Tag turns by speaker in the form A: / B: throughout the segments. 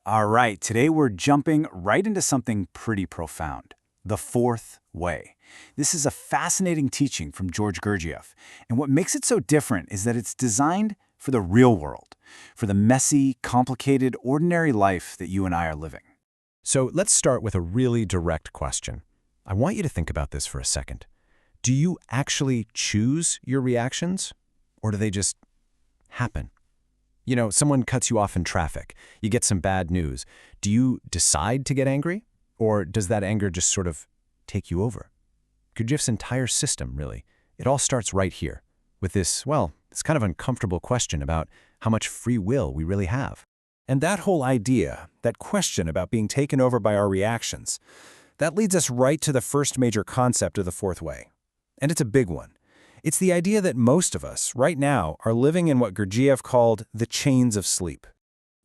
A: All right, today we're jumping right into something pretty profound, the fourth way. This is a fascinating teaching from George Gurdjieff, and what makes it so different is that it's designed for the real world, for the messy, complicated, ordinary life that you and I are living.
B: So let's start with a really direct question. I want you to think about this for a second. Do you actually choose your reactions, or do they just happen? You know, someone cuts you off in traffic, you get some bad news. Do you decide to get angry, or does that anger just sort of take you over? Gurdjieff's entire system, really, it all starts right here, with this kind of uncomfortable question about how much free will we really have.
C: And that whole idea, that question about being taken over by our reactions, that leads us right to the first major concept of the fourth way. And it's a big one. It's the idea that most of us, right now, are living in what Gurdjieff called the chains of sleep.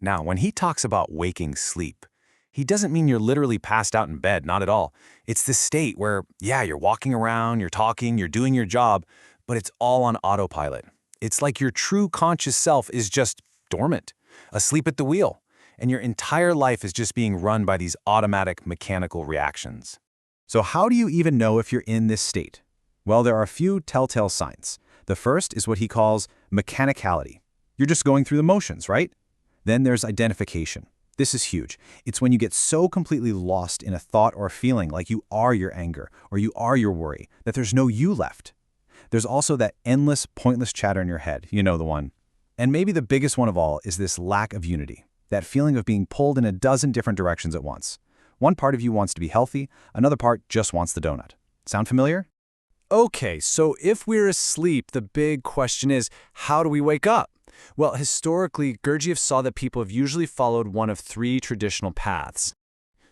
D: Now, when he talks about waking sleep, he doesn't mean you're literally passed out in bed, not at all. It's the state where, you're walking around, you're talking, you're doing your job, but it's all on autopilot. It's like your true conscious self is just dormant, asleep at the wheel, and your entire life is just being run by these automatic mechanical reactions.
C: So how do you even know if you're in this state? Well, there are a few telltale signs. The first is what he calls mechanicality. You're just going through the motions, right? Then there's identification. This is huge. It's when you get so completely lost in a thought or feeling, like you are your anger or you are your worry, that there's no you left. There's also that endless, pointless chatter in your head. You know the one. And maybe the biggest one of all is this lack of unity, that feeling of being pulled in a dozen different directions at once. One part of you wants to be healthy, another part just wants the donut. Sound familiar?
B: Okay, so if we're asleep, the big question is, how do we wake up? Well, historically, Gurdjieff saw that people have usually followed one of three traditional paths.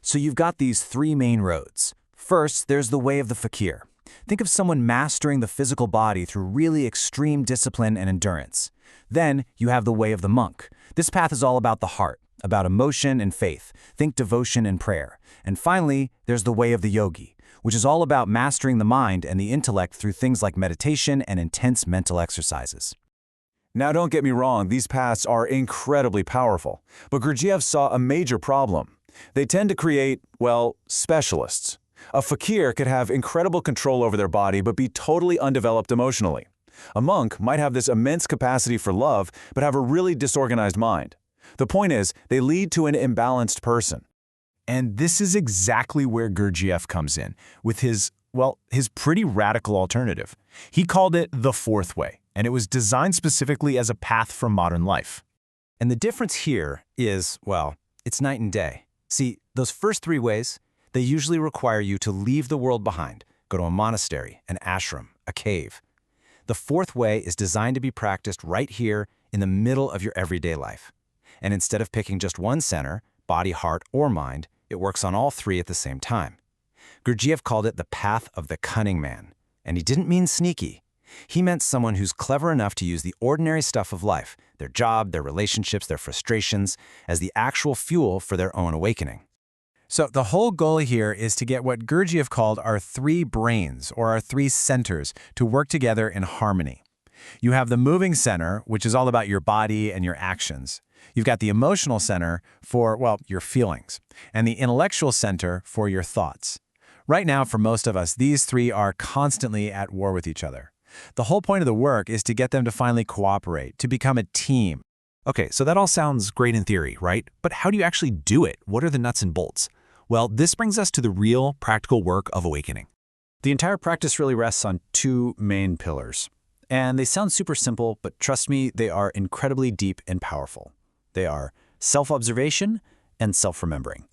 A: So you've got these three main roads. First, there's the way of the fakir. Think of someone mastering the physical body through really extreme discipline and endurance. Then you have the way of the monk. This path is all about the heart, about emotion and faith. Think devotion and prayer. And finally, there's the way of the yogi, which is all about mastering the mind and the intellect through things like meditation and intense mental exercises.
D: Now, don't get me wrong, these paths are incredibly powerful, but Gurdjieff saw a major problem. They tend to create, specialists. A fakir could have incredible control over their body but be totally undeveloped emotionally. A monk might have this immense capacity for love but have a really disorganized mind. The point is, they lead to an imbalanced person.
C: And this is exactly where Gurdjieff comes in, with his pretty radical alternative. He called it the fourth way, and it was designed specifically as a path from modern life.
A: And the difference here is, it's night and day. See, those first three ways, they usually require you to leave the world behind, go to a monastery, an ashram, a cave. The fourth way is designed to be practiced right here in the middle of your everyday life. And instead of picking just one center, body, heart, or mind, it works on all three at the same time. Gurdjieff called it the path of the cunning man. And he didn't mean sneaky. He meant someone who's clever enough to use the ordinary stuff of life, their job, their relationships, their frustrations, as the actual fuel for their own awakening.
C: So the whole goal here is to get what Gurdjieff called our three brains, or our three centers, to work together in harmony. You have the moving center, which is all about your body and your actions. You've got the emotional center for, your feelings, and the intellectual center for your thoughts. Right now, for most of us, these three are constantly at war with each other. The whole point of the work is to get them to finally cooperate, to become a team.
B: Okay, so that all sounds great in theory, right? But how do you actually do it? What are the nuts and bolts? Well, this brings us to the real, practical work of awakening.
E: The entire practice really rests on two main pillars. And they sound super simple, but trust me, they are incredibly deep and powerful. They are self-observation and self-remembering.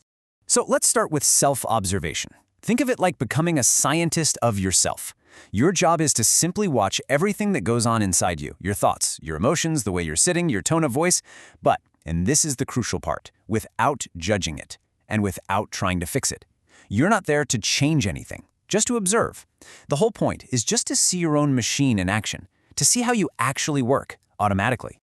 A: So let's start with self-observation. Think of it like becoming a scientist of yourself. Your job is to simply watch everything that goes on inside you, your thoughts, your emotions, the way you're sitting, your tone of voice, but, and this is the crucial part, without judging it and without trying to fix it. You're not there to change anything, just to observe. The whole point is just to see your own machine in action, to see how you actually work automatically.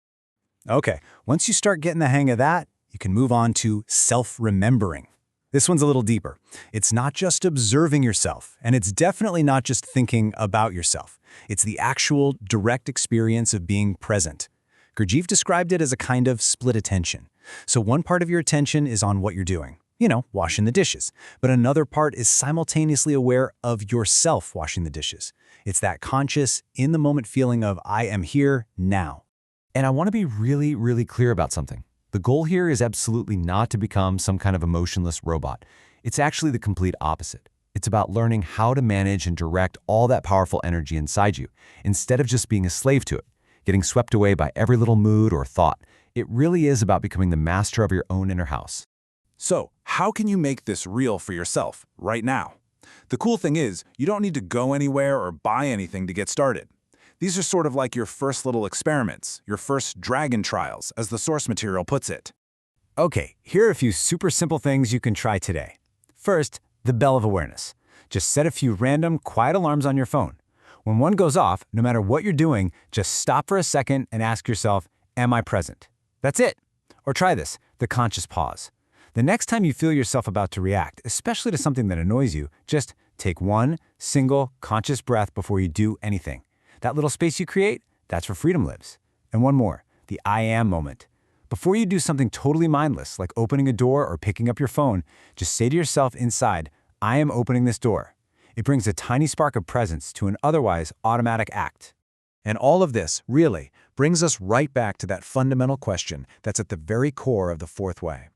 C: Okay, once you start getting the hang of that, you can move on to self-remembering. This one's a little deeper. It's not just observing yourself, and it's definitely not just thinking about yourself. It's the actual direct experience of being present.
A: Gurdjieff described it as a kind of split attention. So one part of your attention is on what you're doing, washing the dishes, but another part is simultaneously aware of yourself washing the dishes. It's that conscious, in-the-moment feeling of I am here now.
C: And I want to be really, really clear about something. The goal here is absolutely not to become some kind of emotionless robot. It's actually the complete opposite. It's about learning how to manage and direct all that powerful energy inside you, instead of just being a slave to it, getting swept away by every little mood or thought. It really is about becoming the master of your own inner house.
D: So, how can you make this real for yourself, right now? The cool thing is, you don't need to go anywhere or buy anything to get started. These are sort of like your first little experiments, your first dragon trials, as the source material puts it.
A: Okay, here are a few super simple things you can try today. First, the bell of awareness. Just set a few random, quiet alarms on your phone. When one goes off, no matter what you're doing, just stop for a second and ask yourself, am I present? That's it. Or try this, the conscious pause. The next time you feel yourself about to react, especially to something that annoys you, just take one single conscious breath before you do anything. That little space you create, that's where freedom lives. And one more, the I am moment. Before you do something totally mindless, like opening a door or picking up your phone, just say to yourself inside, I am opening this door. It brings a tiny spark of presence to an otherwise automatic act.
B: And all of this, really, brings us right back to that fundamental question that's at the very core of the fourth way.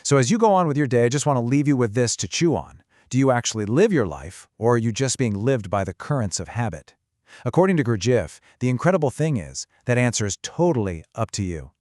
B: So as you go on with your day, I just want to leave you with this to chew on. Do you actually live your life, or are you just being lived by the currents of habit? According to Gurdjieff, the incredible thing is that answer is totally up to you.